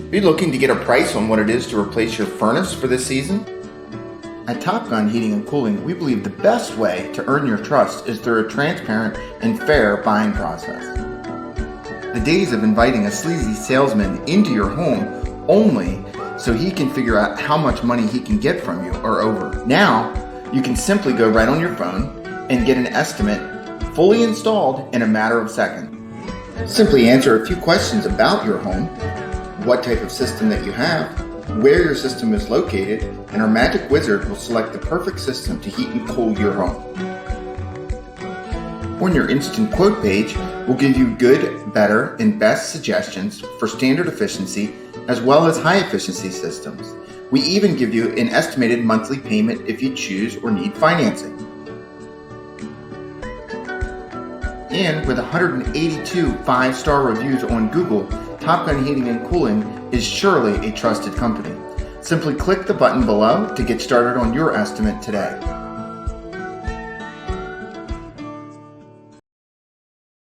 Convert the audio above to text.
Are you looking to get a price on what it is to replace your furnace for this season? At Top Gun Heating and Cooling, we believe the best way to earn your trust is through a transparent and fair buying process. The days of inviting a sleazy salesman into your home only so he can figure out how much money he can get from you are over. Now, you can simply go right on your phone and get an estimate fully installed in a matter of seconds. Simply answer a few questions about your home, what type of system that you have, where your system is located, and our magic wizard will select the perfect system to heat and cool your home. On your instant quote page, we'll give you good, better, and best suggestions for standard efficiency as well as high efficiency systems. We even give you an estimated monthly payment if you choose or need financing. And with 182 5-star reviews on Google, Top Gun Heating and Cooling is surely a trusted company. Simply click the button below to get started on your estimate today.